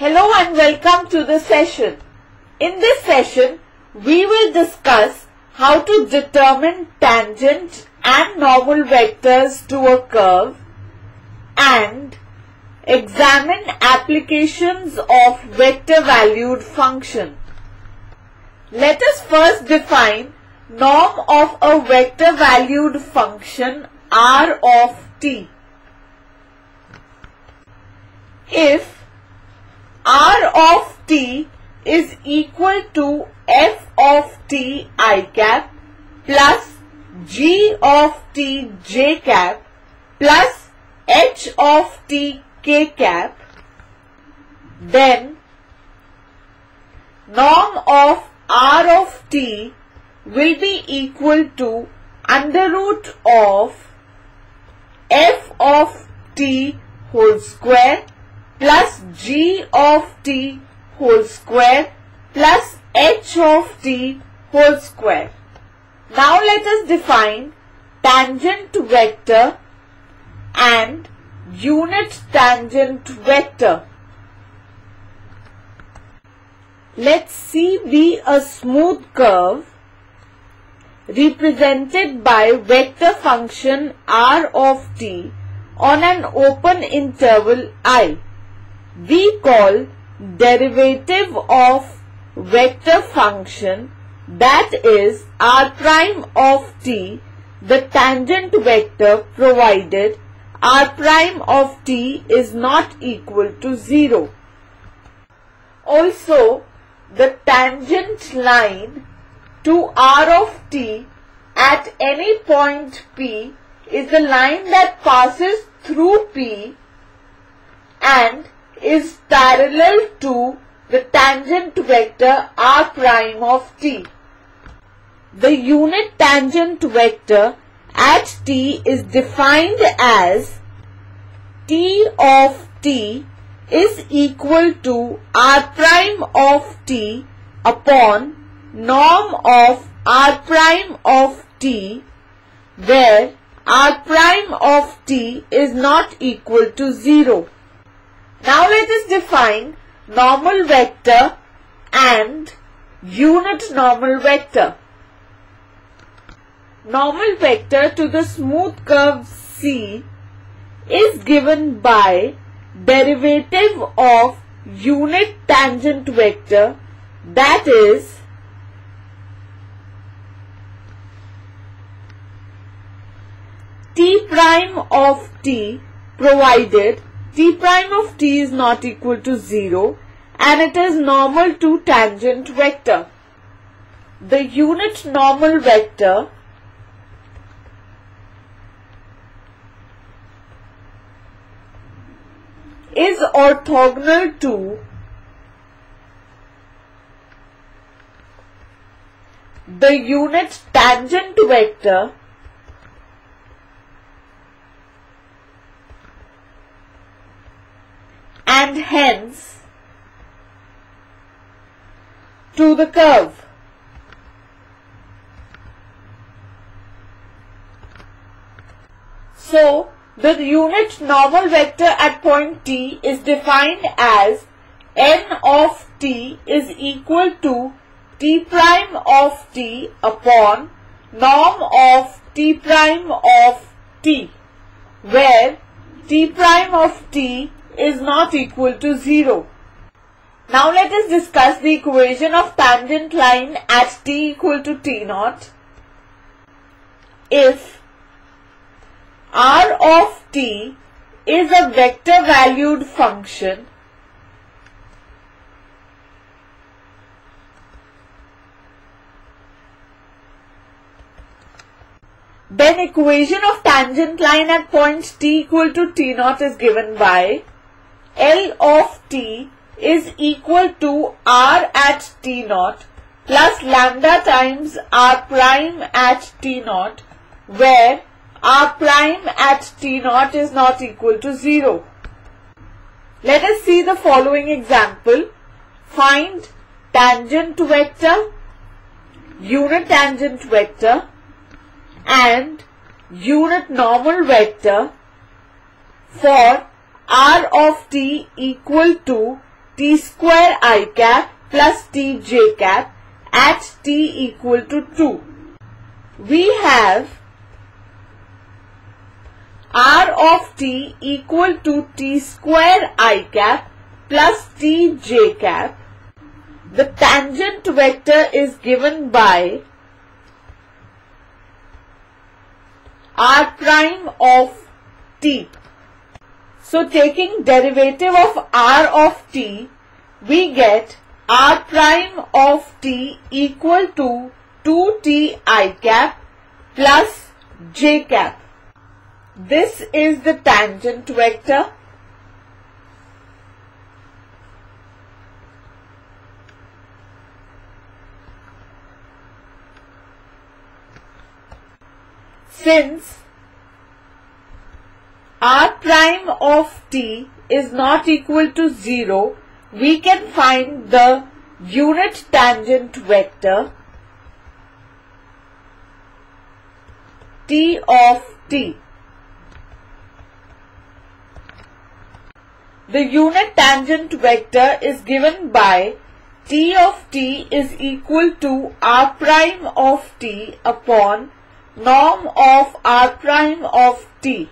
Hello and welcome to the session. In this session, we will discuss how to determine tangent and normal vectors to a curve and examine applications of vector valued function. Let us first define norm of a vector valued function r of t. If r of t is equal to f of t I cap plus g of t j cap plus h of t k cap, then norm of r of t will be equal to under root of f of t whole square plus g of t whole square plus h of t whole square. Now let us define tangent vector and unit tangent vector. Let C be a smooth curve represented by vector function r of t on an open interval I. We call derivative of vector function, that is r prime of t, the tangent vector provided r prime of t is not equal to 0. Also, the tangent line to r of t at any point P is the line that passes through P and is parallel to the tangent vector r prime of t. The unit tangent vector at t is defined as t of t is equal to r prime of t upon norm of r prime of t, where r prime of t is not equal to 0. Now let us define normal vector and unit normal vector. Normal vector to the smooth curve C is given by derivative of unit tangent vector, that is t prime of t, provided t prime of t is not equal to 0 and it is normal to tangent vector. The unit normal vector is orthogonal to the unit tangent vector and hence to the curve. So, the unit normal vector at point T is defined as n of t is equal to t prime of t upon norm of t prime of t, where t prime of t is not equal to 0. Now let us discuss the equation of tangent line at t equal to t naught. If r of t is a vector valued function, then equation of tangent line at point t equal to t naught is given by L of t is equal to r at t naught plus lambda times r prime at t naught, where r prime at t naught is not equal to 0. Let us see the following example. Find tangent vector, unit tangent vector and unit normal vector for r of t equal to t square I cap plus t j cap at t equal to 2. We have r of t equal to t square I cap plus t j cap. The tangent vector is given by r prime of t. So taking derivative of r of t, we get r prime of t equal to 2t I cap plus j cap. This is the tangent vector. Since r prime of t is not equal to 0, we can find the unit tangent vector t of t. The unit tangent vector is given by t of t is equal to r prime of t upon norm of r prime of t,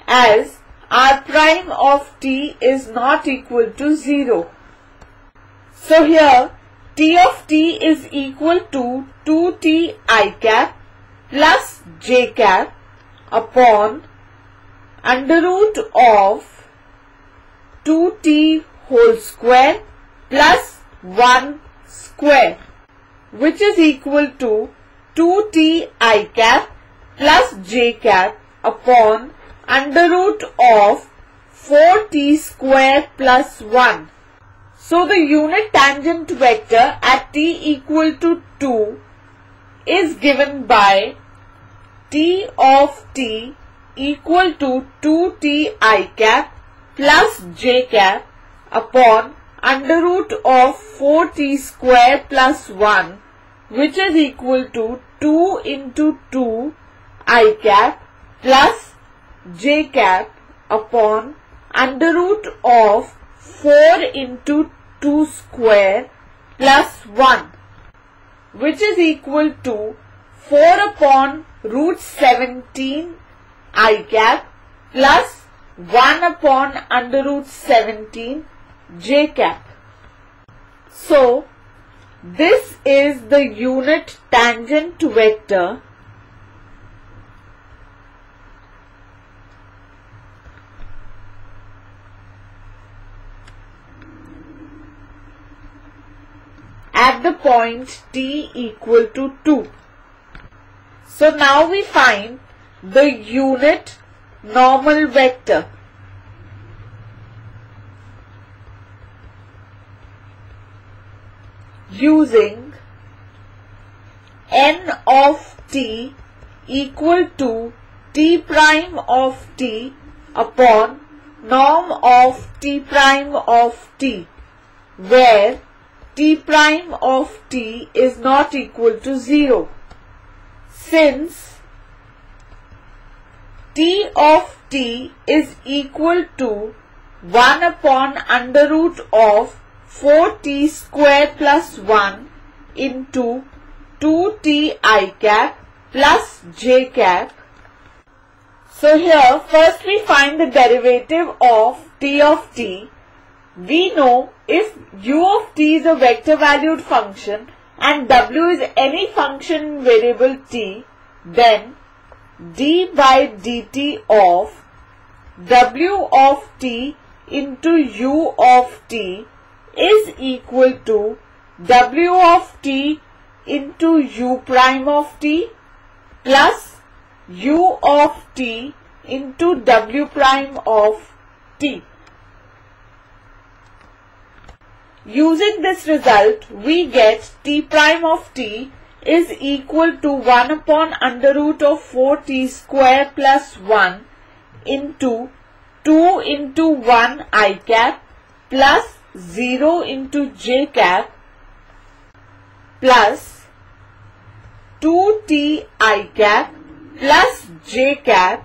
as r prime of t is not equal to 0. So here t of t is equal to 2t I cap plus j cap upon under root of 2t whole square plus 1 square, which is equal to 2t I cap plus j cap upon under root of 4t square plus 1. So the unit tangent vector at t equal to 2 is given by t of t equal to 2t I cap plus j cap upon under root of 4t square plus 1, which is equal to 2 into 2 I cap plus j cap upon under root of 4 into 2 square plus 1, which is equal to 4 upon root 17 I cap plus 1 upon under root 17 j cap. So this is the unit tangent vector at the point t equal to 2. So now we find the unit normal vector. Using n of t equal to t prime of t upon norm of t prime of t, where t prime of t is not equal to 0. Since t of t is equal to 1 upon under root of 4t square plus 1 into 2t I cap plus j cap. So here first we find the derivative of t of t. We know if u of t is a vector valued function and w is any function variable t, then d by dt of w of t into u of t is equal to w of t into u prime of t plus u of t into w prime of t. Using this result, we get t prime of t is equal to 1 upon under root of 4t square plus 1 into 2 into 1 I cap plus 0 into j cap plus 2t I cap plus j cap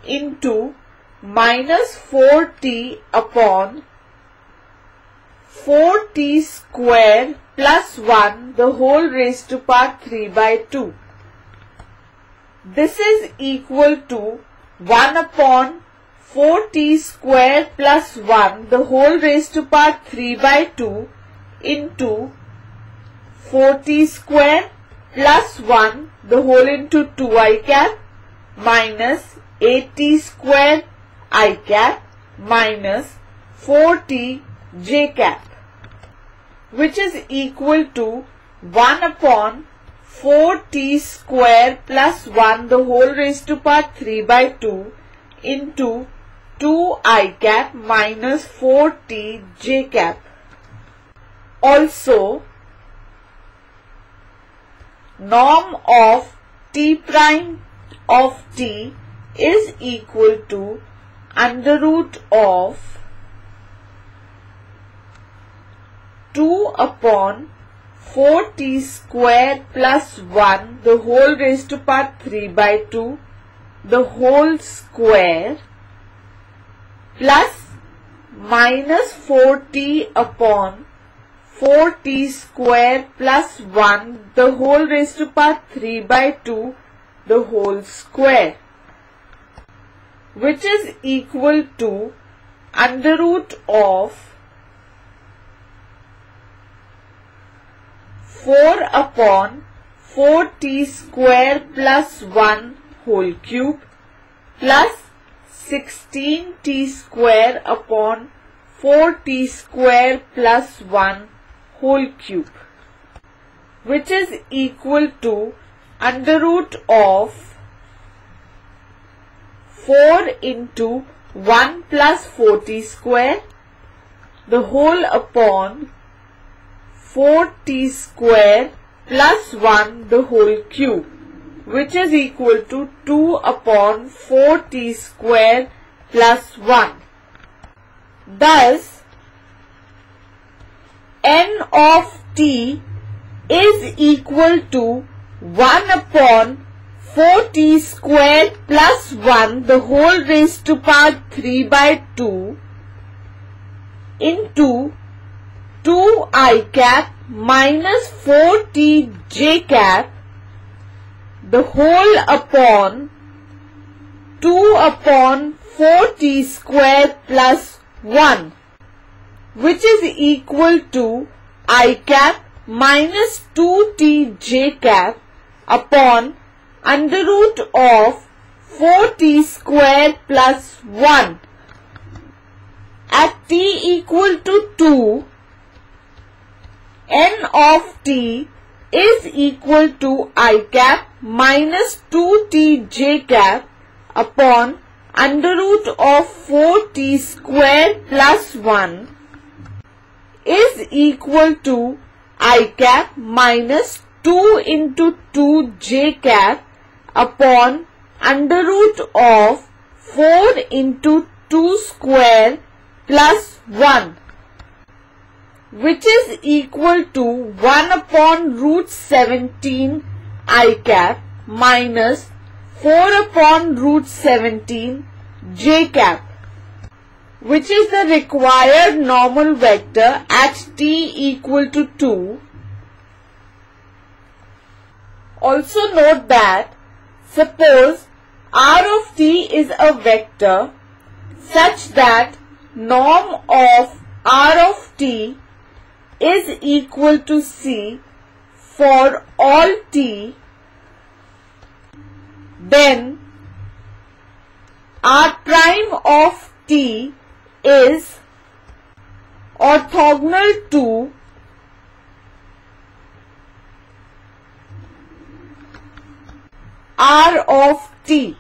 into minus 4t upon 4t square plus 1 the whole raised to power 3 by 2. This is equal to 1 upon 4t square plus 1 the whole raised to power 3 by 2 into 4t square plus 1 the whole into 2i cap minus 8t square I cap minus 4t j cap, which is equal to 1 upon 4t square plus 1 the whole raised to power 3 by 2 into 2i cap minus 4t j cap. Also, norm of t prime of t is equal to under root of 2 upon 4t square plus 1 the whole raised to power 3 by 2 the whole square plus minus 4t upon 4t square plus 1 the whole raised to power 3 by 2 the whole square, which is equal to under root of 4 upon 4t square plus 1 whole cube plus 16t square upon 4t square plus 1 whole cube, which is equal to under root of 4 into 1 plus 4t square the whole upon 4t square plus 1 the whole cube, which is equal to 2 upon 4t square plus 1. Thus, n of t is equal to 1 upon 4t square plus 1 the whole raised to power 3 by 2 into 2i cap minus 4t j cap the whole upon 2 upon 4t square plus 1, which is equal to I cap minus 2t j cap upon under root of 4t square plus 1. At t equal to 2, n of t is equal to I cap minus 2t j cap upon under root of 4t square plus 1 is equal to I cap minus 2 into 2 j cap upon under root of 4 into 2 square plus 1, which is equal to 1 upon root 17 I cap minus 4 upon root 17 j cap, which is the required normal vector at t equal to 2. Also note that suppose r of t is a vector such that norm of r of t is equal to c for all t, then r prime of t is orthogonal to r of t.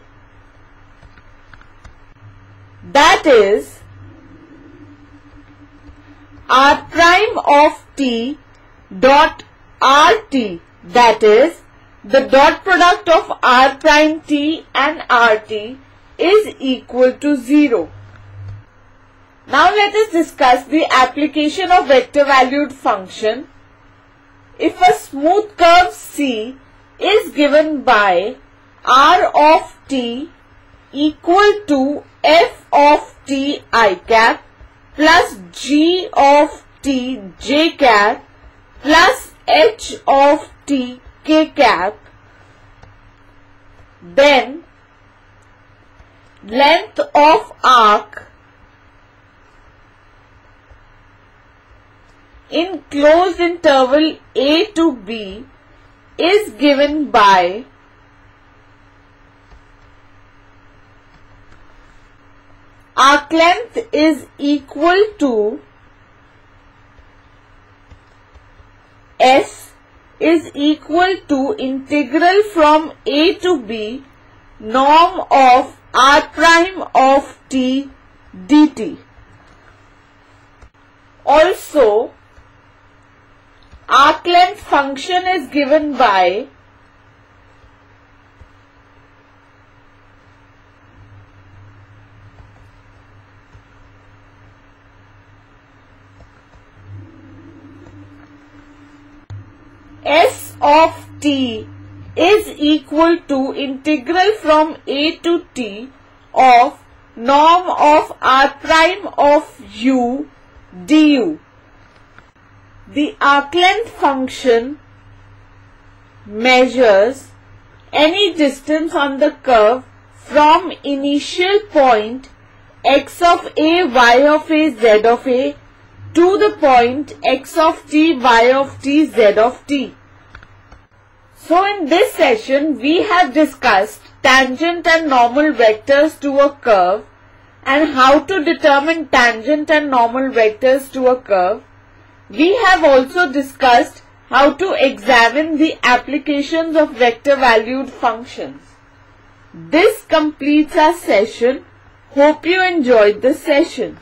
That is, r prime of t dot rt, that is, the dot product of r prime t and rt is equal to 0. Now let us discuss the application of vector valued function. If a smooth curve C is given by r of t equal to f of t I cap plus g of t j cap plus h of t k cap, then length of arc in closed interval a to b is given by arc length is equal to S is equal to integral from a to b norm of r prime of t dt. Also, arc length function is given by S of t is equal to integral from a to t of norm of r prime of u du. The arc length function measures any distance on the curve from initial point x of a, y of a, z of a to the point x of t, y of t, z of t. So in this session we have discussed tangent and normal vectors to a curve and how to determine tangent and normal vectors to a curve. We have also discussed how to examine the applications of vector valued functions. This completes our session. Hope you enjoyed the session.